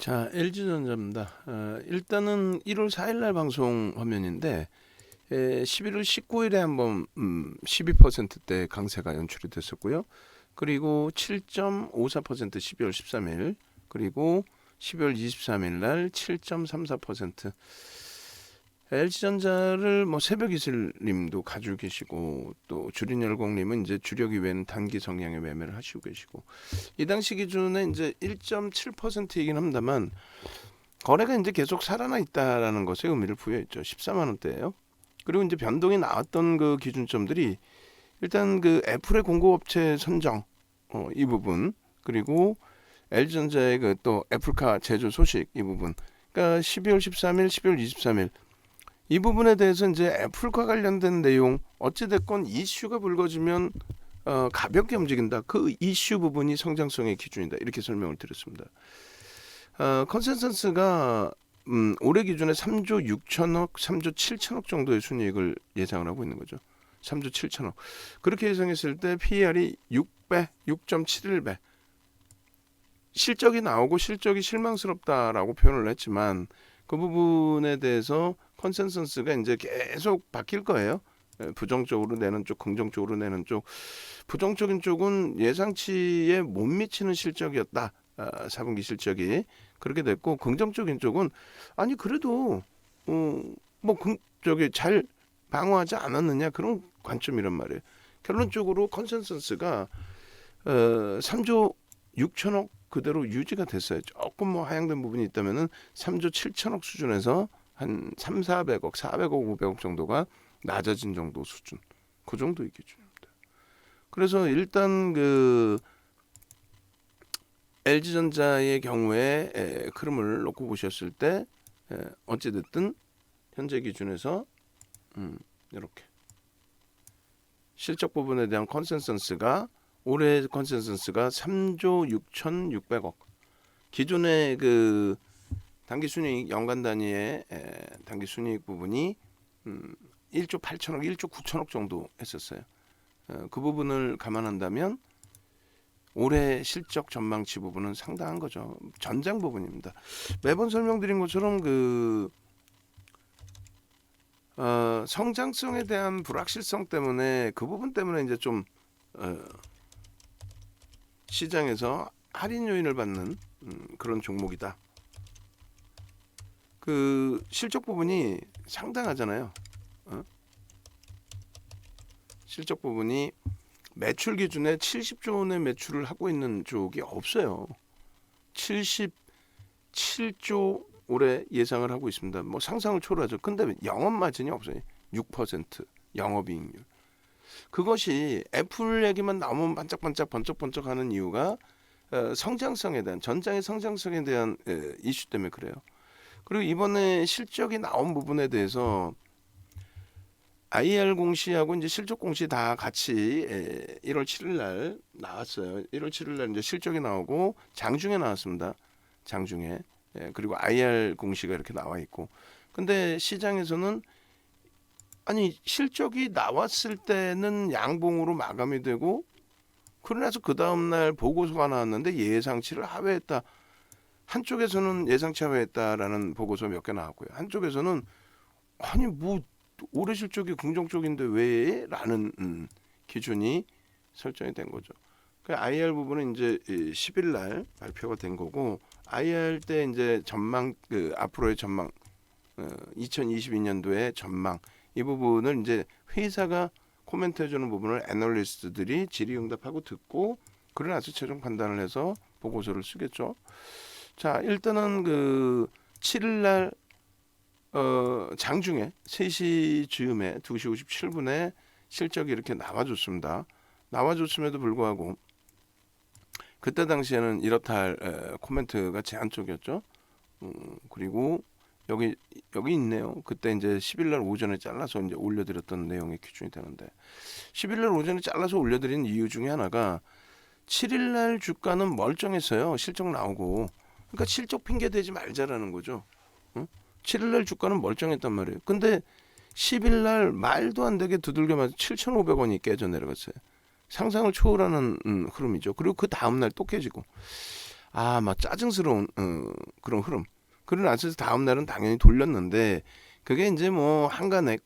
자, LG전자입니다. 일단은 1월 4일 날 방송 화면인데 11월 19일에 한번 12%대 강세가 연출이 됐었고요. 그리고 7.54% 12월 13일, 그리고 12월 23일 날 7.34%. LG전자를 뭐 새벽 이슬님도 가지고 계시고, 또 주린열공님은 이제 주력 이외에는 단기 성향의 매매를 하시고 계시고, 이 당시 기준에 이제 1.7%이긴 합니다만 거래가 이제 계속 살아나 있다라는 것에 의미를 부여했죠. 14만 원대예요. 그리고 이제 변동이 나왔던 그 기준점들이 일단 그 애플의 공급업체 선정 이 부분, 그리고 LG전자의 그 또 애플카 제조 소식 이 부분, 그러니까 12월 13일, 12월 23일 이 부분에 대해서 이제 애플과 관련된 내용, 어찌됐건 이슈가 불거지면 가볍게 움직인다. 그 이슈 부분이 성장성의 기준이다. 이렇게 설명을 드렸습니다. 컨센서스가 올해 기준에 3조 6천억, 3조 7천억 정도의 순이익을 예상을 하고 있는 거죠. 3조 7천억. 그렇게 예상했을 때 PER이 6배, 6.71배. 실적이 나오고 실적이 실망스럽다라고 표현을 했지만 그 부분에 대해서 컨센서스가 이제 계속 바뀔 거예요. 부정적으로 내는 쪽, 긍정적으로 내는 쪽. 부정적인 쪽은 예상치에 못 미치는 실적이었다. 4분기 실적이 그렇게 됐고, 긍정적인 쪽은 아니 그래도 저기 잘 방어하지 않았느냐, 그런 관점이란 말이에요. 결론적으로 컨센서스가 3조 6천억 그대로 유지가 됐어요. 조금 뭐 하향된 부분이 있다면은 3조 7천억 수준에서 한 3, 400억, 400억, 500억 정도가 낮아진 정도 수준. 그 정도의 기준입니다. 그래서 일단 그 LG전자의 경우에 흐름을 놓고 보셨을 때 어찌됐든 현재 기준에서 이렇게 실적 부분에 대한 컨센서스가, 올해 컨센서스가 3조 6,600억. 기존의 그 단기 순이익 연간 단위의 단기 순이익 부분이 1조 8천억, 1조 9천억 정도 했었어요. 그 부분을 감안한다면 올해 실적 전망치 부분은 상당한 거죠. 전장 부분입니다. 매번 설명드린 것처럼 그 성장성에 대한 불확실성 때문에, 그 부분 때문에 이제 좀 시장에서 할인 요인을 받는 그런 종목이다. 그 실적 부분이 상당하잖아요. 실적 부분이 매출 기준에 70조 원의 매출을 하고 있는 쪽이 없어요. 77조 올해 예상을 하고 있습니다. 뭐 상상을 초월하죠. 근데 영업 마진이 없어요. 6% 영업이익률. 그것이 애플 얘기만 나오면 반짝반짝 번쩍번쩍하는 이유가 성장성에 대한, 전장의 성장성에 대한 이슈 때문에 그래요. 그리고 이번에 실적이 나온 부분에 대해서 IR 공시하고 이제 실적 공시 다 같이 1월 7일 날 나왔어요. 1월 7일 날 이제 실적이 나오고 장중에 나왔습니다. 장중에. 그리고 IR 공시가 이렇게 나와 있고. 근데 시장에서는 아니 실적이 나왔을 때는 양봉으로 마감이 되고, 그러나서 그 다음 날 보고서가 나왔는데 예상치를 하회했다. 한쪽에서는 예상치 하회했다라는 보고서 몇 개 나왔고요. 한쪽에서는 아니 뭐 올해 실적이 긍정적인데 왜? 라는 기준이 설정이 된 거죠. 그 IR 부분은 이제 10일 날 발표가 된 거고, IR 때 이제 전망, 그 앞으로의 전망, 2022년도의 전망, 이 부분을 이제 회사가 코멘트 해주는 부분을 애널리스트들이 질의응답하고 듣고, 그러나서 최종 판단을 해서 보고서를 쓰겠죠. 자, 일단은 그 7일 날 장중에 3시 즈음에 2시 57분에 실적이 이렇게 나와줬습니다. 나와줬음에도 불구하고 그때 당시에는 이렇다 할 코멘트가 제한적이었죠. 그리고 여기 있네요. 그때 이제 10일 날 오전에 잘라서 이제 올려드렸던 내용의 기준이 되는데, 10일 날 오전에 잘라서 올려드린 이유 중에 하나가 7일 날 주가는 멀쩡했어요. 실적 나오고. 그러니까 실적 핑계 대지 말자라는 거죠. 7일 날 주가는 멀쩡했단 말이에요. 근데 10일 날 말도 안 되게 두들겨 맞아 7,500원이 깨져 내려갔어요. 상상을 초월하는 흐름이죠. 그리고 그 다음 날 또 깨지고. 막 짜증스러운 그런 흐름. 그러고 나서 다음 날은 당연히 돌렸는데 그게 이제 뭐 한간에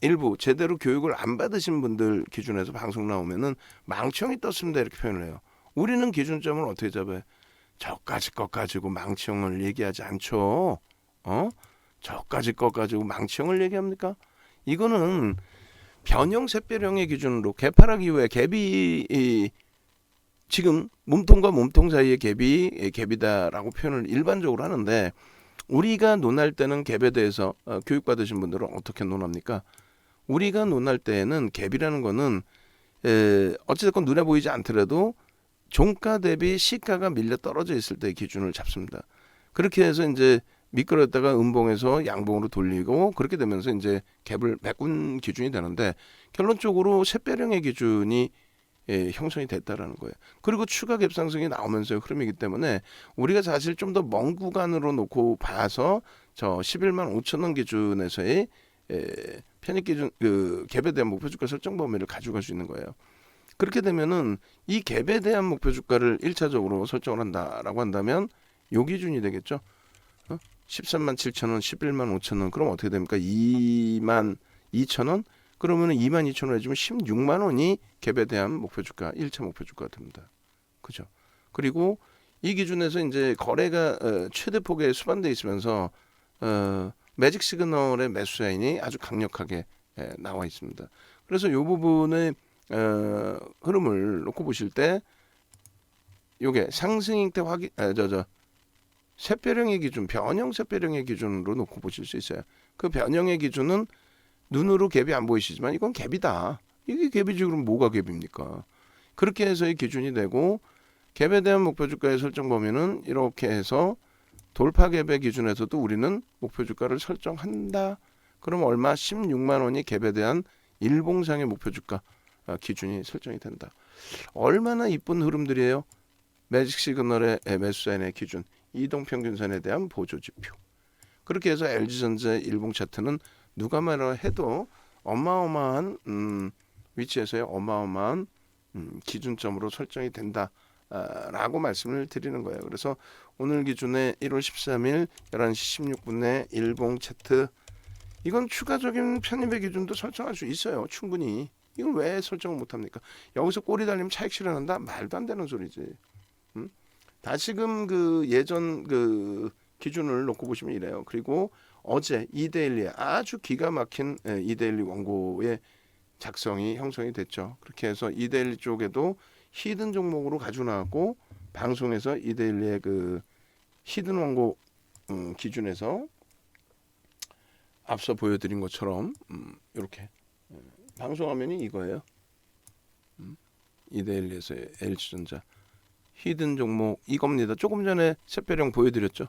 일부 제대로 교육을 안 받으신 분들 기준에서 방송 나오면은 망치형이 떴습니다 이렇게 표현을 해요. 우리는 기준점을 어떻게 잡아요? 저까지 것 가지고 망치형을 얘기하지 않죠. 저까지 것 가지고 망치형을 얘기합니까? 이거는 변형 샛별형의 기준으로 개파락 이후에 갭이 지금 몸통과 몸통 사이의 갭이 갭이다라고 표현을 일반적으로 하는데 우리가 논할 때는 갭에 대해서 교육받으신 분들은 어떻게 논합니까? 우리가 논할 때에는 갭이라는 거는 어찌됐건 눈에 보이지 않더라도 종가 대비 시가가 밀려 떨어져 있을 때 기준을 잡습니다. 그렇게 해서 이제 미끄러졌다가 음봉에서 양봉으로 돌리고 그렇게 되면서 이제 갭을 메꾼 기준이 되는데 결론적으로 샛별형의 기준이 형성이 됐다라는 거예요. 그리고 추가 갭 상승이 나오면서의 흐름이기 때문에 우리가 사실 좀 더 먼 구간으로 놓고 봐서 저 11만 5천 원 기준에서의 편입 기준 그 갭에 대한 목표 주가 설정 범위를 가져갈 수 있는 거예요. 그렇게 되면은 이 갭에 대한 목표 주가를 1차적으로 설정을 한다라고 한다면 요 기준이 되겠죠. 13만 7천 원, 11만 5천 원. 그럼 어떻게 됩니까? 2만 2천 원? 그러면은 2만 2천 원 해주면 16만 원이 갭에 대한 목표 주가, 1차 목표 주가가 됩니다. 그죠? 그리고 이 기준에서 이제 거래가 최대 폭에 수반돼 있으면서 매직 시그널의 매수 라인이 아주 강력하게 나와 있습니다. 그래서 이 부분의 흐름을 놓고 보실 때 요게 상승 형태 확인 샛별형의 기준, 변형 샛별형의 기준으로 놓고 보실 수 있어요. 그 변형의 기준은 눈으로 갭이 안 보이시지만 이건 갭이다. 이게 갭이지 그럼 뭐가 갭입니까? 그렇게 해서의 기준이 되고 갭에 대한 목표 주가의 설정 범위는 이렇게 해서 돌파 갭의 기준에서도 우리는 목표 주가를 설정한다. 그럼 얼마? 16만 원이 갭에 대한 일봉상의 목표 주가 기준이 설정이 된다. 얼마나 이쁜 흐름들이에요. 매직 시그널의 매수사인의 기준, 이동평균선에 대한 보조지표. 그렇게 해서 LG전자의 일봉 차트는 누가 말을 해도 어마어마한 위치에서의 어마어마한 기준점으로 설정이 된다라고 말씀을 드리는 거예요. 그래서 오늘 기준에 1월 13일 11시 16분에 일봉 차트 이건 추가적인 편입의 기준도 설정할 수 있어요. 충분히. 이걸 왜 설정을 못합니까? 여기서 꼬리 달리면 차익 실현한다? 말도 안 되는 소리지. 다시금 그 예전 그 기준을 놓고 보시면 이래요. 그리고 어제 이데일리 아주 기가 막힌 이데일리 원고의 작성이 형성이 됐죠. 그렇게 해서 이데일리 쪽에도 히든 종목으로 가지고 나왔고 방송에서 이데일리의 그 히든 원고 기준에서 앞서 보여드린 것처럼 이렇게 방송 화면이 이거예요. 이데일리에서의 LG전자 히든 종목 이겁니다. 조금 전에 샛별형 보여드렸죠.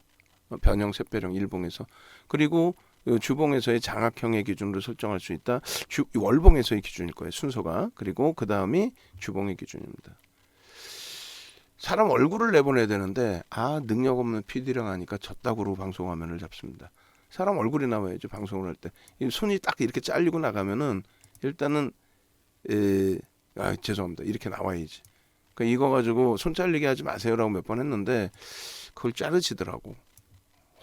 변형 샛별형 일봉에서. 그리고 주봉에서의 장악형의 기준으로 설정할 수 있다. 월봉에서의 기준일 거예요. 순서가. 그리고 그 다음이 주봉의 기준입니다. 사람 얼굴을 내보내야 되는데 능력 없는 PD랑 하니까 저따구로 방송 화면을 잡습니다. 사람 얼굴이 나와야죠. 방송을 할 때. 손이 딱 이렇게 잘리고 나가면은 일단은 죄송합니다. 이렇게 나와야지. 그러니까 이거 가지고 손 잘리게 하지 마세요라고 몇 번 했는데 그걸 자르시더라고.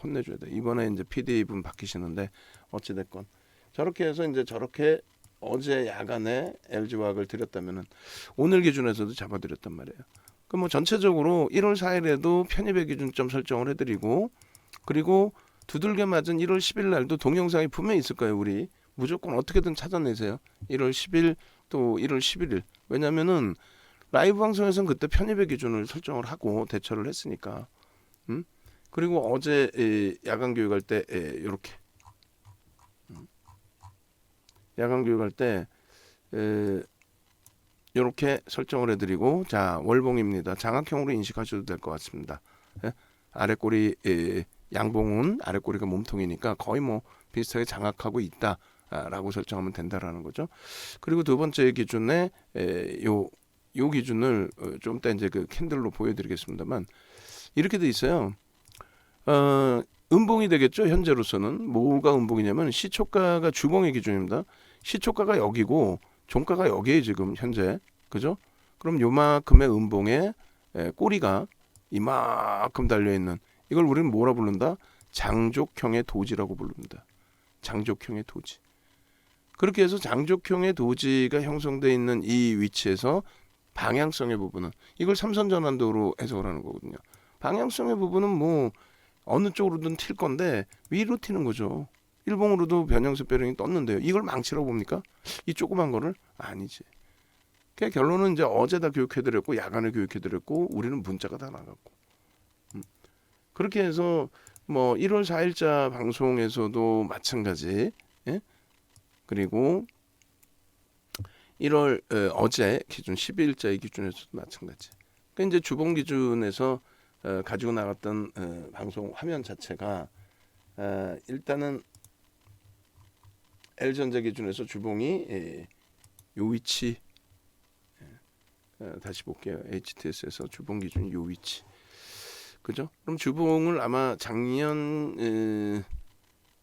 혼내줘야 돼. 이번에 이제 PD분 바뀌시는데 어찌됐건 저렇게 해서 이제 저렇게 어제 야간에 LG화학을 드렸다면은 오늘 기준에서도 잡아드렸단 말이에요. 그 뭐 전체적으로 1월 4일에도 편입의 기준점 설정을 해드리고 그리고 두들겨 맞은 1월 10일 날도 동영상이 분명히 있을 거예요. 우리 무조건 어떻게든 찾아내세요. 1월 10일 또 1월 11일. 왜냐면은 라이브 방송에서는 그때 편입의 기준을 설정을 하고 대처를 했으니까. 그리고 어제 야간 교육할 때 이렇게 야간 교육할 때 이렇게 설정을 해드리고 자 월봉입니다. 장악형으로 인식하셔도 될 것 같습니다. 아랫꼬리 양봉은 아랫꼬리가 몸통이니까 거의 뭐 비슷하게 장악하고 있다라고 설정하면 된다라는 거죠. 그리고 두 번째 기준에 요 기준을 좀 이따 이제 그 캔들로 보여드리겠습니다만 이렇게 돼 있어요. 음봉이 되겠죠. 현재로서는 뭐가 음봉이냐면 시초가가 주봉의 기준입니다. 시초가가 여기고 종가가 여기에 지금 현재 그죠? 그럼 요만큼의 음봉에 꼬리가 이만큼 달려있는 이걸 우리는 뭐라 부른다? 장족형의 도지라고 부릅니다. 장족형의 도지. 그렇게 해서 장족형의 도지가 형성되어 있는 이 위치에서 방향성의 부분은 이걸 삼선전환도로 해석을 하는 거거든요. 방향성의 부분은 뭐 어느 쪽으로든 튈 건데 위로 튀는 거죠. 일봉으로도 변형세 배령이 떴는데요. 이걸 망치라고 봅니까? 이 조그만 거를? 아니지. 그 결론은 이제 어제 다 교육해드렸고 야간에 교육해드렸고 우리는 문자가 다 나갔고 그렇게 해서 뭐 1월 4일자 방송에서도 마찬가지. 예? 그리고 1월 어제 기준 12일자의 기준에서도 마찬가지. 그러니까 이제 주봉 기준에서 가지고 나갔던 방송 화면 자체가 일단은 L전자 기준에서 주봉이 요 위치 다시 볼게요. HTS에서 주봉 기준이 요 위치. 그죠? 그럼 주봉을 아마 작년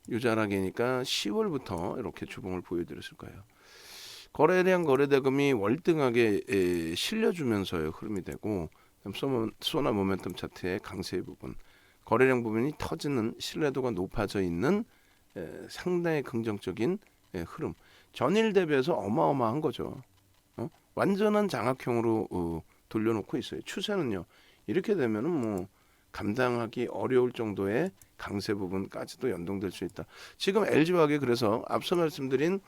유자락이니까 10월부터 이렇게 주봉을 보여드렸을 거예요. 거래량 거래대금이 월등하게 실려주면서의 흐름이 되고 소나 모멘텀 차트의 강세 부분 거래량 부분이 터지는 신뢰도가 높아져 있는 상당히 긍정적인 흐름 전일 대비해서 어마어마한 거죠. 완전한 장악형으로 돌려놓고 있어요. 추세는요. 이렇게 되면은 뭐 감당하기 어려울 정도의 강세 부분까지도 연동될 수 있다. 지금 LG화학이 그래서 앞서 말씀드린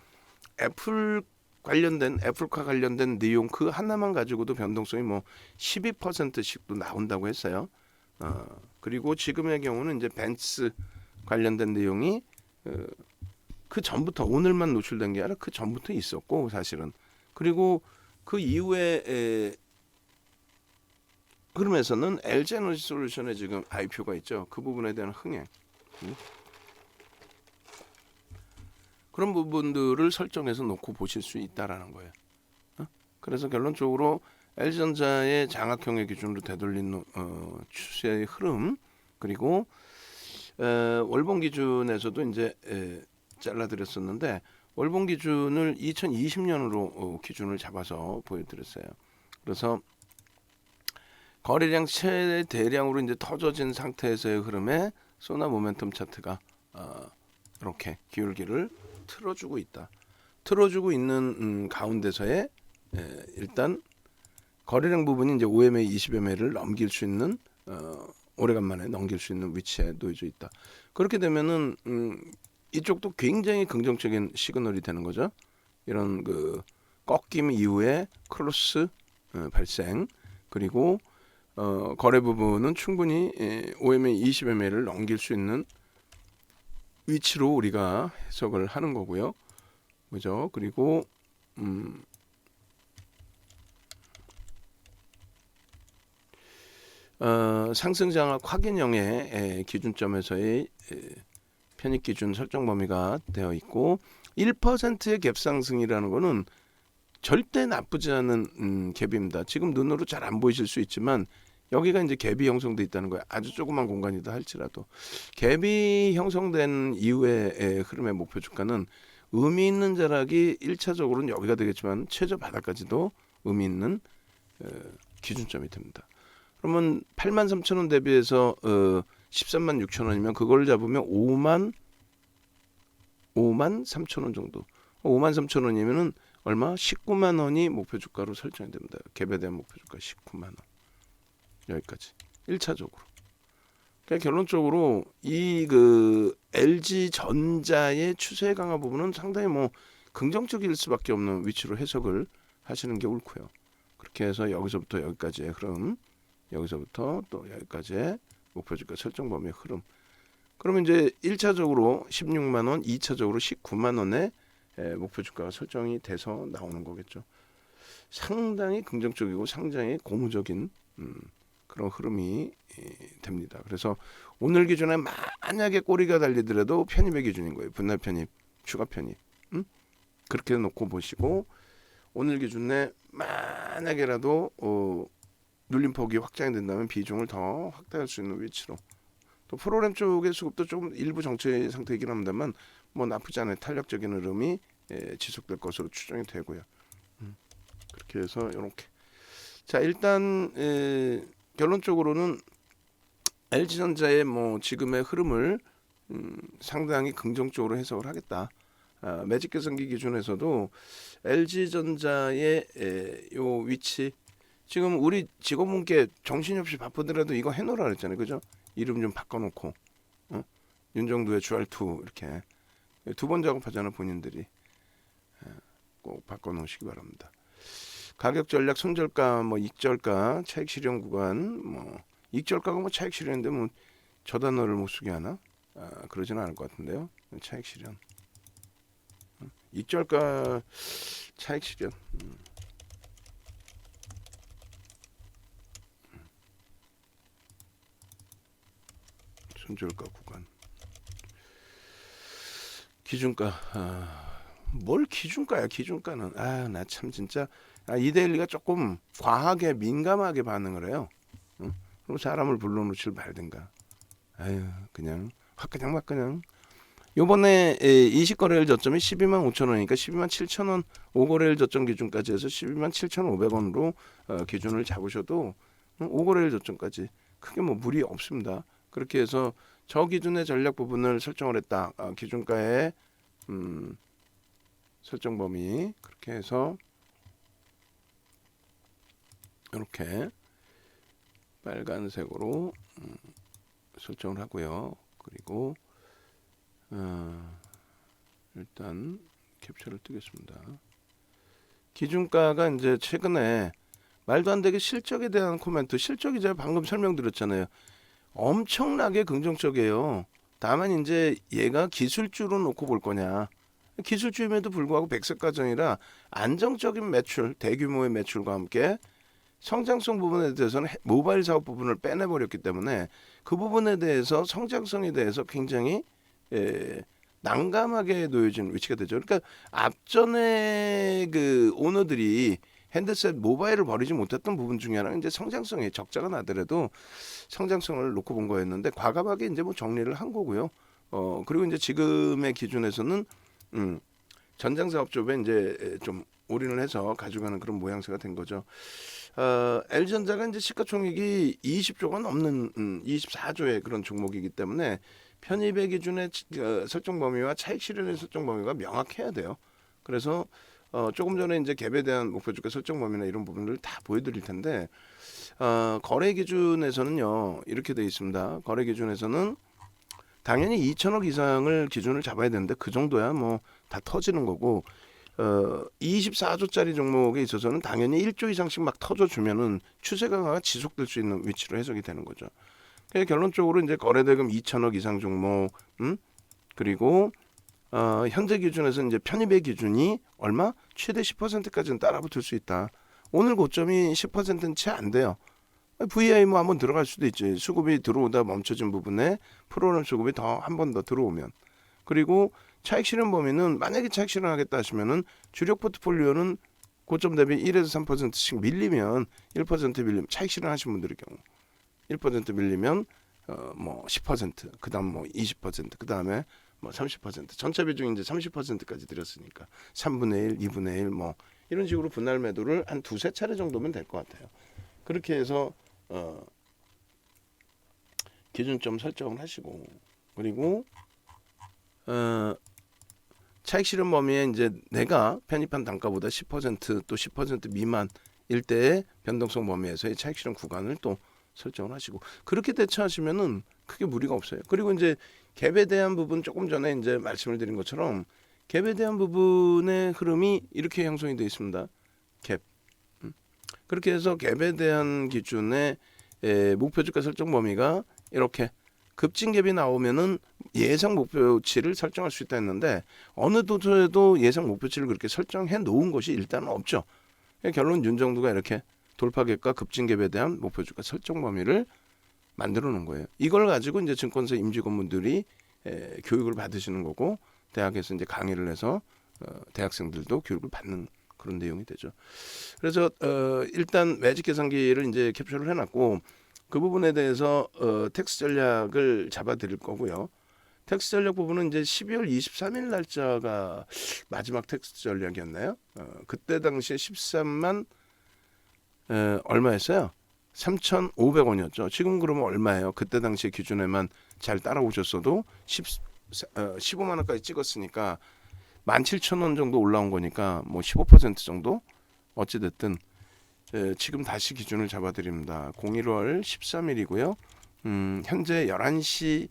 애플카 관련된 내용 그 하나만 가지고도 변동성이 뭐 12%씩도 나온다고 했어요. 그리고 지금의 경우는 이제 벤츠 관련된 내용이 그 전부터 오늘만 노출된 게 아니라 그 전부터 있었고 사실은 그리고 그 이후에 흐름에서는 LG에너지솔루션의 지금 IPO가 있죠. 그 부분에 대한 흥행 그런 부분들을 설정해서 놓고 보실 수 있다라는 거예요. 그래서 결론적으로 LG전자의 장악형의 기준으로 되돌린 추세의 흐름 그리고 월봉 기준에서도 이제 잘라드렸었는데 월봉 기준을 2020년으로 기준을 잡아서 보여드렸어요. 그래서 거래량 최대량으로 이제 터져진 상태에서의 흐름에 소나 모멘텀 차트가 이렇게 기울기를 틀어주고 있다. 틀어주고 있는 가운데서의 일단 거래량 부분이 이제 5MA, 20MA를 넘길 수 있는 오래간만에 넘길 수 있는 위치에 놓여져 있다. 그렇게 되면은 이쪽도 굉장히 긍정적인 시그널이 되는 거죠. 이런 그 꺾임 이후에 크로스 발생 그리고 거래 부분은 충분히 5MA, 20MA를 넘길 수 있는 위치로 우리가 해석을 하는 거고요. 그죠? 그리고 상승 장악 확인형의 기준점에서의 편입 기준 설정 범위가 되어 있고 1%의 갭 상승이라는 거는 절대 나쁘지 않은 갭입니다. 지금 눈으로 잘 안 보이실 수 있지만 여기가 이제 갭이 형성돼 있다는 거예요. 아주 조그만 공간이다 할지라도 갭이 형성된 이후의 흐름의 목표 주가는 의미 있는 자락이 1차적으로는 여기가 되겠지만 최저 바닥까지도 의미 있는 기준점이 됩니다. 그러면 83,000원 대비해서 136,000원이면 그걸 잡으면 53,000원 정도. 53,000원이면은 얼마? 19만 원이 목표 주가로 설정이 됩니다. 갭에 대한 목표 주가 19만 원. 여기까지. 1차적으로. 그러니까 결론적으로 이 그 LG 전자의 추세 강화 부분은 상당히 뭐 긍정적일 수밖에 없는 위치로 해석을 하시는 게 옳고요. 그렇게 해서 여기서부터 여기까지의 흐름, 여기서부터 또 여기까지의 목표 주가 설정 범위의 흐름. 그러면 이제 1차적으로 16만 원, 2차적으로 19만 원의 목표 주가가 설정이 돼서 나오는 거겠죠. 상당히 긍정적이고 상당히 고무적인 그런 흐름이 됩니다. 그래서 오늘 기준에 만약에 꼬리가 달리더라도 편입의 기준인 거예요. 분할 편입, 추가 편입. 그렇게 놓고 보시고 오늘 기준에 만약에라도 눌림폭이 확장이 된다면 비중을 더 확대할 수 있는 위치로 또 프로그램 쪽의 수급도 좀 일부 정체 상태이긴 합니다만 뭐 나쁘지 않은 탄력적인 흐름이 지속될 것으로 추정이 되고요. 그렇게 해서 이렇게 자 일단 결론적으로는 LG전자의 뭐 지금의 흐름을 상당히 긍정적으로 해석을 하겠다. 매직 계산기 기준에서도 LG전자의 요 위치, 지금 우리 직원분께 정신이 없이 바쁘더라도 이거 해놓으라 그랬잖아요, 그죠? 이름 좀 바꿔놓고 윤정두의 주알투 이렇게 2번 작업하잖아 본인들이. 꼭 바꿔놓으시기 바랍니다. 가격 전략, 손절가, 뭐 익절가, 차익 실현 구간, 뭐 익절가가 뭐 차익 실현인데 뭐 저 단어를 못 쓰게 하나? 그러지는 않을 것 같은데요. 차익 실현, 익절가, 차익 실현. 손절가 구간, 기준가. 뭘 기준가야? 기준가는 나 참 진짜 이데일리가 조금 과하게 민감하게 반응을 해요. 그럼 사람을 불러놓질 말든가. 그냥 확 그냥 막 그냥. 요번에 20거래일 저점이 12만 5천 원이니까 12만 7천 원 5거래일 저점 기준까지 해서 12만 7,500원으로 기준을 잡으셔도 5거래일 저점까지 크게 뭐 무리 없습니다. 그렇게 해서 저 기준의 전략 부분을 설정을 했다. 기준가의 설정 범위 그렇게 해서 이렇게 빨간색으로 설정을 하고요. 그리고 일단 캡처를 뜨겠습니다. 기준가가 이제 최근에 말도 안 되게 실적에 대한 코멘트, 실적이 제가 방금 설명드렸잖아요. 엄청나게 긍정적이에요. 다만 이제 얘가 기술주로 놓고 볼 거냐. 기술주임에도 불구하고 백색 가정이라 안정적인 매출, 대규모의 매출과 함께 성장성 부분에 대해서는 모바일 사업 부분을 빼내버렸기 때문에 그 부분에 대해서 성장성에 대해서 굉장히 난감하게 놓여진 위치가 되죠. 그러니까 앞전에 그 오너들이 핸드셋 모바일을 버리지 못했던 부분 중에 하나는 이제 성장성에 적자가 나더라도 성장성을 놓고 본 거였는데 과감하게 이제 뭐 정리를 한 거고요. 그리고 이제 지금의 기준에서는 전장 사업 쪽에 이제 좀 올인을 해서 가져가는 그런 모양새가 된 거죠. LG전자가 이제 시가총액이 20조가 넘는 24조의 그런 종목이기 때문에 편입의 기준의 설정 범위와 차익 실현의 설정 범위가 명확해야 돼요. 그래서 조금 전에 이제 갭에 대한 목표 주가 설정 범위나 이런 부분을 다 보여드릴 텐데 거래 기준에서는요 이렇게 돼 있습니다. 거래 기준에서는 당연히 2천억 이상을 기준을 잡아야 되는데 그 정도야 뭐 다 터지는 거고 24조짜리 종목에 있어서는 당연히 1조 이상씩 막 터져주면은 추세 강화가 지속될 수 있는 위치로 해석이 되는 거죠. 그래서 결론적으로 이제 거래대금 2천억 이상 종목, 그리고 현재 기준에서 이제 편입의 기준이 얼마? 최대 10%까지는 따라붙을 수 있다. 오늘 고점이 10%는 채 안 돼요. VI 뭐 한번 들어갈 수도 있지. 수급이 들어오다 멈춰진 부분에 프로그램 수급이 더 한 번 더 들어오면. 그리고 차익 실현 범위는 만약에 차익 실현하겠다 하시면은 주력 포트폴리오는 고점 대비 1에서 3%씩 밀리면 1% 밀리면 차익 실현하신 분들의 경우 1% 밀리면 뭐 10%, 그다음 뭐 20%, 그다음에 뭐 30%, 전체 비중이 이제 30%까지 드렸으니까 3분의 1, 2분의 1 뭐 이런 식으로 분할 매도를 한 두세 차례 정도면 될 것 같아요. 그렇게 해서 기준점 설정을 하시고 그리고 차익 실현 범위에 이제 내가 편입한 단가보다 10%또 10% 미만일 때의 변동성 범위에서의 차익 실현 구간을 또 설정을 하시고 그렇게 대처하시면은 크게 무리가 없어요. 그리고 이제 갭에 대한 부분 조금 전에 이제 말씀을 드린 것처럼 갭에 대한 부분의 흐름이 이렇게 형성이 되어 있습니다. 갭. 그렇게 해서 갭에 대한 기준의 목표 주가 설정 범위가 이렇게 급진 갭이 나오면은 예상 목표치를 설정할 수 있다 했는데 어느 도서에도 예상 목표치를 그렇게 설정해 놓은 것이 일단은 없죠. 결론 윤정두가 이렇게 돌파갭과 급진 갭에 대한 목표 주가 설정 범위를 만들어 놓은 거예요. 이걸 가지고 이제 증권사 임직원분들이 교육을 받으시는 거고 대학에서 이제 강의를 해서 대학생들도 교육을 받는 그런 내용이 되죠. 그래서 일단 매직 계산기를 이제 캡처를 해놨고 그 부분에 대해서 텍스 전략을 잡아드릴 거고요. 텍스 전략 부분은 이제 12월 23일 날짜가 마지막 텍스 전략이었나요? 그때 당시에 13만 얼마였어요? 3,500원이었죠. 지금 그러면 얼마예요? 그때 당시 기준에만 잘 따라오셨어도 15만 원까지 찍었으니까 17,000원 정도 올라온 거니까 뭐 15% 정도 어찌 됐든 지금 다시 기준을 잡아드립니다. 01월 13일이고요. 현재 11시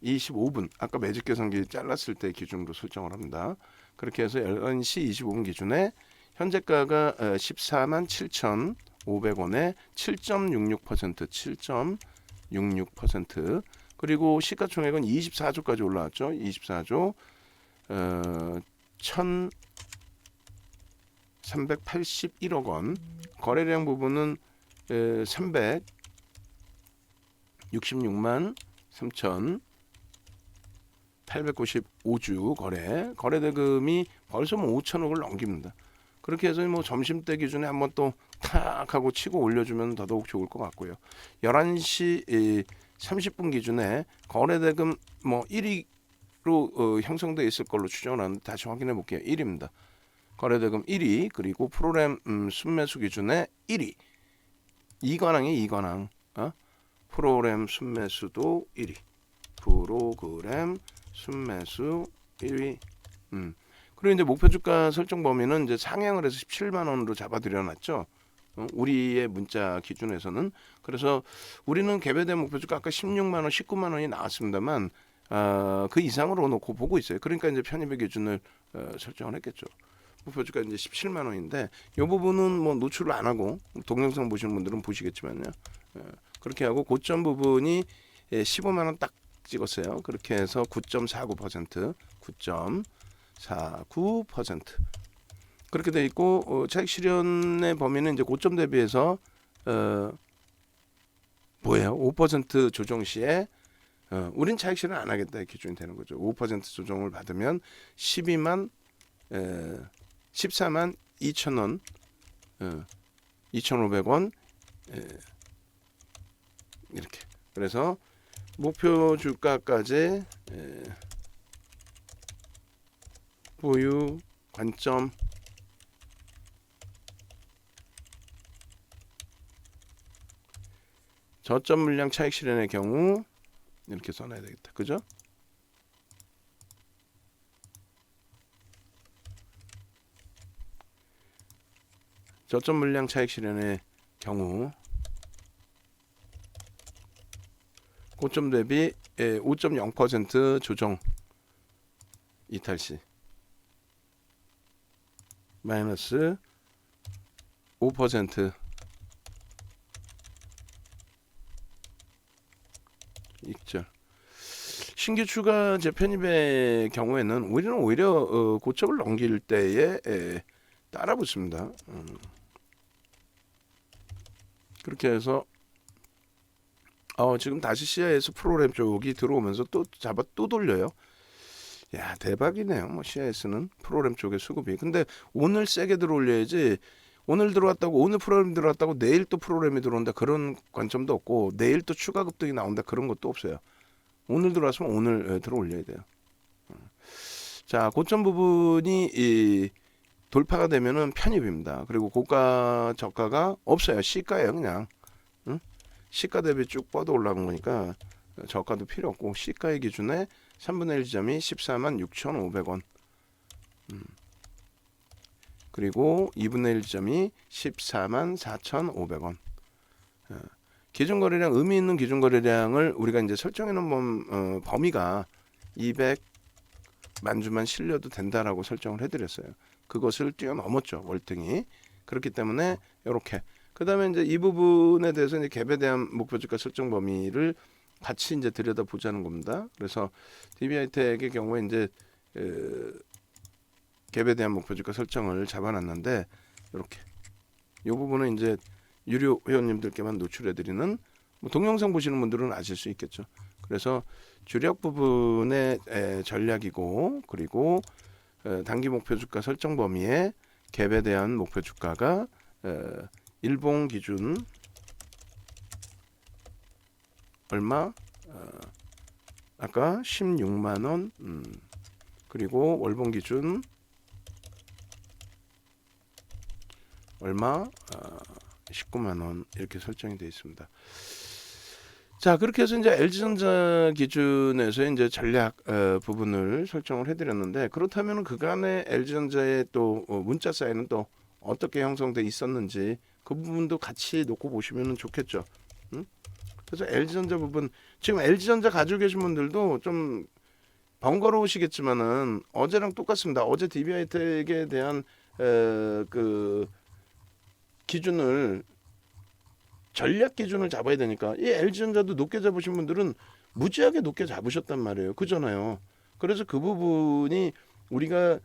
25분 아까 매직 계산기 잘랐을 때 기준으로 설정을 합니다. 그렇게 해서 11시 25분 기준에 현재가가 14만 7,500원에 7.66% 7.66% 그리고 시가총액은 24조까지 올라왔죠. 24조 1,381억 원 거래량 부분은 366만 3,895주 거래대금이 벌써 뭐 5천억을 넘깁니다. 그렇게 해서 뭐 점심때 기준에 한번 또 탁 하고 치고 올려주면 더더욱 좋을 것 같고요. 11시 30분 기준에 거래대금 뭐 1위로 형성되어 있을 걸로 추정을 하는데 다시 확인해 볼게요. 1위입니다. 거래대금 1위 그리고 프로그램 순매수 기준에 1위 이관왕이 이관왕 프로그램 순매수도 1위 프로그램 순매수 1위 그리고 이제 목표 주가 설정 범위는 이제 상향을 해서 17만 원으로 잡아드려놨죠. 우리의 문자 기준에서는 그래서 우리는 개별된 목표 주가 아까 16만 원, 19만 원이 나왔습니다만 그 이상으로 놓고 보고 있어요. 그러니까 이제 편입의 기준을 설정을 했겠죠. 목표 주가 이제 17만 원인데 이 부분은 뭐 노출을 안 하고 동영상 보시는 분들은 보시겠지만요. 그렇게 하고 고점 부분이 15만 원 딱 찍었어요. 그렇게 해서 9.49% 9.49% 그렇게 돼 있고 차익 실현의 범위는 이제 고점 대비해서 뭐예요? 5% 조정 시에 우린 차익 실현 안 하겠다 기준이 되는 거죠. 5% 조정을 받으면 14만 2천 원, 2,500원 이렇게. 그래서 목표 주가까지 보유 관점 저점 물량 차익 실현의 경우 이렇게 써놔야 되겠다. 그죠? 저점 물량 차익 실현의 경우 고점 대비 5.0% 조정 이탈 시 마이너스 5% 익절 신규 추가 재편입의 경우에는 우리는 오히려 고점을 넘길 때에 따라 붙습니다. 그렇게 해서 지금 다시 CIS 프로그램 쪽이 들어오면서 또 돌려요. 야 대박이네요. 뭐 CIS는 프로그램 쪽의 수급이. 근데 오늘 세게 들어올려야지. 오늘 들어왔다고 오늘 프로그램 들어왔다고 내일 또 프로그램이 들어온다 그런 관점도 없고 내일 또 추가 급등이 나온다 그런 것도 없어요. 오늘 들어왔으면 오늘 들어올려야 돼요. 자 고점 부분이 돌파가 되면은 편입입니다. 그리고 고가 저가가 없어요. 시가예요 그냥. 시가 대비 쭉 뻗어 올라가는 거니까 저가도 필요 없고 시가의 기준에 3분의 1 지점이 14만 6,500원 그리고 2분의 1 지점이 14만 4,500원 기준거래량 의미 있는 기준거래량을 우리가 이제 설정해 놓은 범위가 200만 주만 실려도 된다라고 설정을 해드렸어요. 그것을 뛰어넘었죠 월등히. 그렇기 때문에 이렇게 그 다음에 이제 이 부분에 대해서 이제 갭에 대한 목표 주가 설정 범위를 같이 이제 들여다 보자는 겁니다. 그래서 DB하이텍의 경우에 이제 갭에 대한 목표 주가 설정을 잡아놨는데 이렇게 이 부분은 이제 유료 회원님들께만 노출해드리는 뭐 동영상 보시는 분들은 아실 수 있겠죠. 그래서 주력 부분의 전략이고 그리고 단기 목표 주가 설정 범위에 갭에 대한 목표 주가가 일봉 기준 얼마? 아까 16만 원. 그리고 월봉 기준 얼마? 19만 원 이렇게 설정이 되어 있습니다. 자, 그렇게 해서 이제 LG전자 기준에서 이제 전략 부분을 설정을 해드렸는데, 그렇다면 그간에 LG전자의 또 문자 사이는 또 어떻게 형성돼 있었는지 그 부분도 같이 놓고 보시면 좋겠죠. 응? 그래서 LG전자 부분, 지금 LG전자 가지고 계신 분들도 좀 번거로우시겠지만은 어제랑 똑같습니다. 어제 DB하이텍에 대한 그 기준을, 전략 기준을 잡아야 되니까, 이 LG전자도 높게 잡으신 분들은 무지하게 높게 잡으셨단 말이에요. 그잖아요. 그래서 그 부분이 우리가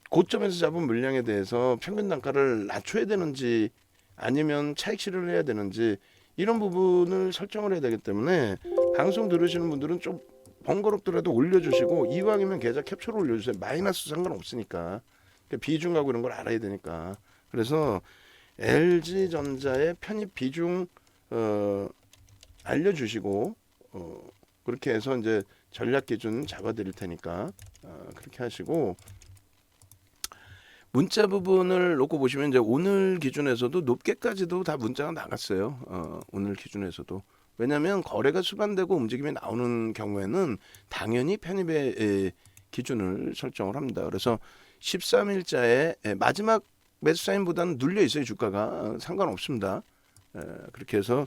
고점에서 잡은 물량에 대해서 평균 단가를 낮춰야 되는지 아니면 차익 실현을 해야 되는지, 이런 부분을 설정을 해야 되기 때문에 방송 들으시는 분들은 좀 번거롭더라도 올려주시고, 이왕이면 계좌 캡처를 올려주세요. 마이너스 상관없으니까. 비중하고 이런 걸 알아야 되니까. 그래서 LG전자의 편입 비중 알려주시고, 그렇게 해서 이제 전략 기준 잡아드릴 테니까 그렇게 하시고, 문자 부분을 놓고 보시면 이제 오늘 기준에서도 높게까지도 다 문자가 나갔어요. 오늘 기준에서도. 왜냐하면 거래가 수반되고 움직임이 나오는 경우에는 당연히 편입의 기준을 설정을 합니다. 그래서 13일자에 마지막 매수 사인보다는 눌려 있어요. 주가가 상관없습니다. 그렇게 해서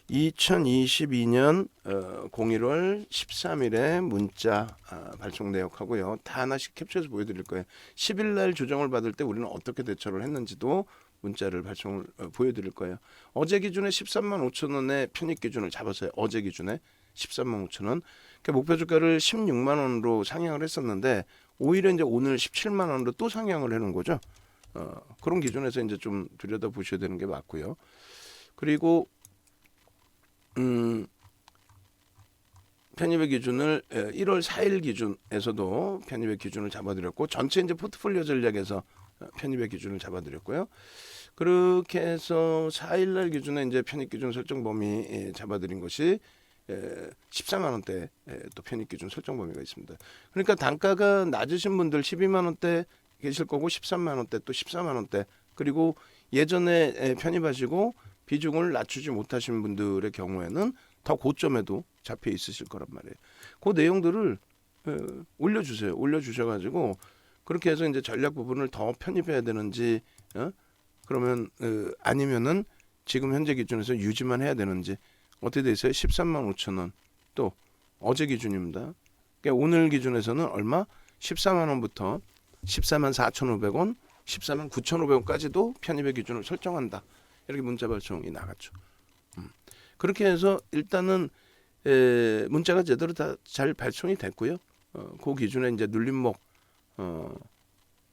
2022년 01월 13일에 문자 발송 내역하고요. 다 하나씩 캡처해서 보여드릴 거예요. 10일 날 조정을 받을 때 우리는 어떻게 대처를 했는지도 문자를 발송을 보여드릴 거예요. 어제 기준에 13만 5천 원의 편입 기준을 잡았어요. 어제 기준에 13만 5천 원. 그러니까 목표 주가를 16만 원으로 상향을 했었는데, 오히려 이제 오늘 17만 원으로 또 상향을 해놓은 거죠. 그런 기준에서 이제 좀 들여다 보셔야 되는 게 맞고요. 그리고 편입의 기준을 1월 4일 기준에서도 편입의 기준을 잡아드렸고, 전체 이제 포트폴리오 전략에서 편입의 기준을 잡아드렸고요. 그렇게 해서 4일날 기준에 이제 편입 기준 설정 범위 잡아드린 것이 14만 원대 또 편입 기준 설정 범위가 있습니다. 그러니까 단가가 낮으신 분들 12만 원대 계실 거고, 13만 원대 또 14만 원대, 그리고 예전에 편입하시고 비중을 낮추지 못하신 분들의 경우에는 더 고점에도 잡혀 있으실 거란 말이에요. 그 내용들을 올려주세요. 올려주셔가지고 그렇게 해서 이제 전략 부분을 더 편입해야 되는지, 그러면 아니면은 지금 현재 기준에서 유지만 해야 되는지, 어떻게 돼 있어요? 13만 5천 원. 또 어제 기준입니다. 그러니까 오늘 기준에서는 얼마? 14만 원부터 14만 4,500원, 14만 9,500원까지도 편입의 기준을 설정한다. 이렇게 문자 발송이 나갔죠. 그렇게 해서 일단은 문자가 제대로 다 잘 발송이 됐고요. 그 기준에 이제 눌림목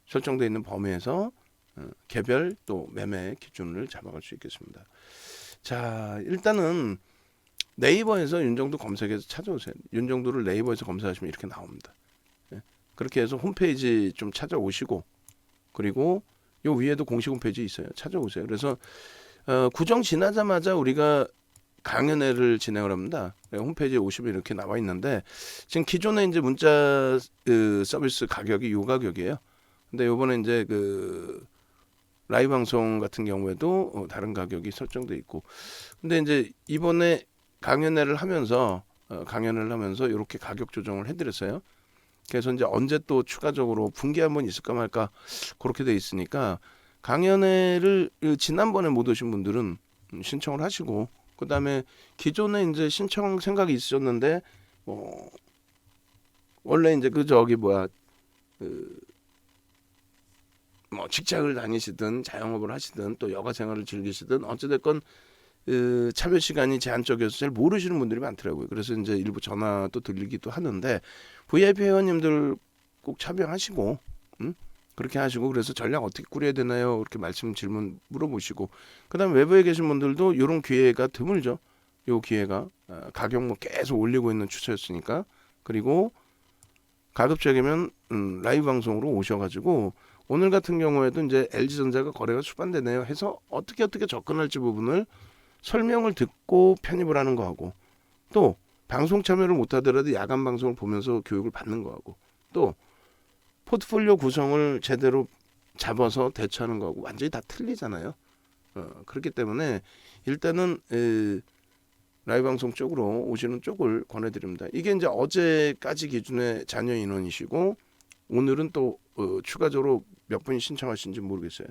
설정되어 있는 범위에서 개별 또 매매 기준을 잡아갈 수 있겠습니다. 자, 일단은 네이버에서 윤정도 검색해서 찾아오세요. 윤정도를 네이버에서 검색하시면 이렇게 나옵니다. 그렇게 해서 홈페이지 좀 찾아오시고, 그리고 요 위에도 공식 홈페이지 있어요. 찾아오세요. 그래서 구정 지나자마자 우리가 강연회를 진행을 합니다. 홈페이지에 오시면 이렇게 나와 있는데, 지금 기존에 이제 문자 서비스 가격이 요 가격이에요. 근데 요번에 이제 그 라이브 방송 같은 경우에도 다른 가격이 설정돼 있고, 근데 이제 이번에 강연회를 하면서 이렇게 가격 조정을 해드렸어요. 그래서 이제 언제 또 추가적으로 분기 한번 있을까 말까 그렇게 돼 있으니까, 강연회를 지난번에 못 오신 분들은 신청을 하시고, 그 다음에 기존에 이제 신청 생각이 있으셨는데 원래 이제 뭐 직장을 다니시든 자영업을 하시든 또 여가 생활을 즐기시든 어찌됐건 참여 시간이 제한적이어서 잘 모르시는 분들이 많더라고요. 그래서 이제 일부 전화도 들리기도 하는데, VIP 회원님들 꼭 참여하시고, 그렇게 하시고, 그래서 전략 어떻게 꾸려야 되나요? 이렇게 질문 물어보시고, 그다음 외부에 계신 분들도 이런 기회가 드물죠. 요 기회가 가격 뭐 계속 올리고 있는 추세였으니까. 그리고 가급적이면 라이브 방송으로 오셔가지고, 오늘 같은 경우에도 이제 LG전자가 거래가 수반되네요 해서 어떻게 접근할지 부분을 설명을 듣고 편입을 하는 거하고, 또 방송 참여를 못하더라도 야간 방송을 보면서 교육을 받는 거하고, 또 포트폴리오 구성을 제대로 잡아서 대처하는 거하고 완전히 다 틀리잖아요. 그렇기 때문에 일단은 라이브 방송 쪽으로 오시는 쪽을 권해드립니다. 이게 이제 어제까지 기준의 잔여 인원이시고 오늘은 또 추가적으로 몇 분이 신청하신지 모르겠어요.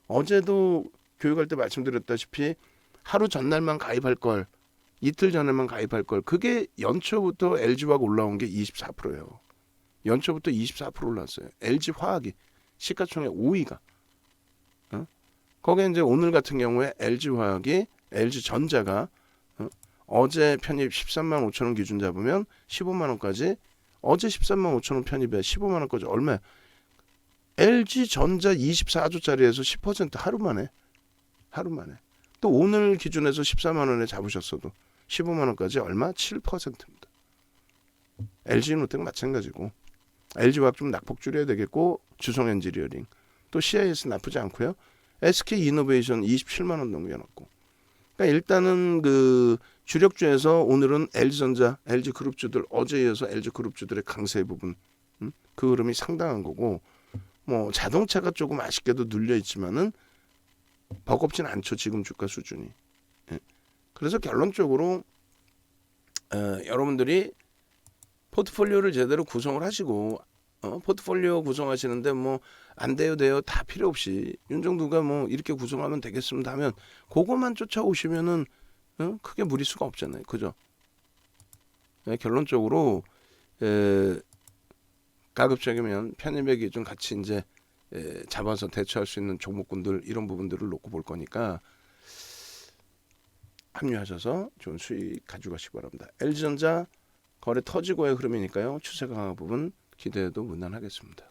어제도 교육할 때 말씀드렸다시피 하루 전날만 가입할 걸, 이틀 전에만 가입할 걸, 그게 연초부터 LG화학 올라온 게 24%예요. 연초부터 24% 올랐어요. LG화학이 시가총액 5위가. 거기에 이제 오늘 같은 경우에 LG화학이, LG전자가 어제 편입 13만 5천 원 기준 잡으면 15만 원까지, 어제 13만 5천 원 편입에 15만 원까지 얼마? LG전자 24조짜리에서 10% 하루 만에. 또 오늘 기준에서 14만 원에 잡으셨어도 15만 원까지 얼마? 7%입니다. LG노텍 마찬가지고. LG화학 좀 낙폭 줄여야 되겠고, 주성엔지니어링, 또 CIS 나쁘지 않고요. SK이노베이션 27만 원 넘겨놨고. 그러니까 일단은 그 주력주에서 오늘은 LG전자, LG그룹주들, 어제에 이어서 LG그룹주들의 강세 부분, 그 흐름이 상당한 거고, 뭐 자동차가 조금 아쉽게도 눌려 있지만은 버겁진 않죠, 지금 주가 수준이. 그래서 결론적으로 여러분들이 포트폴리오를 제대로 구성을 하시고, 포트폴리오 구성하시는데 뭐 안 돼요 다 필요 없이 윤정두가 뭐 이렇게 구성하면 되겠습니다 하면 그것만 쫓아오시면은 크게 무리수가 없잖아요, 그죠? 결론적으로 가급적이면 편입의 기준 같이 이제 잡아서 대처할 수 있는 종목군들, 이런 부분들을 놓고 볼 거니까 합류하셔서 좋은 수익 가져가시기 바랍니다. LG전자 거래 터지고의 흐름이니까요, 추세 강화 부분 기대해도 무난하겠습니다.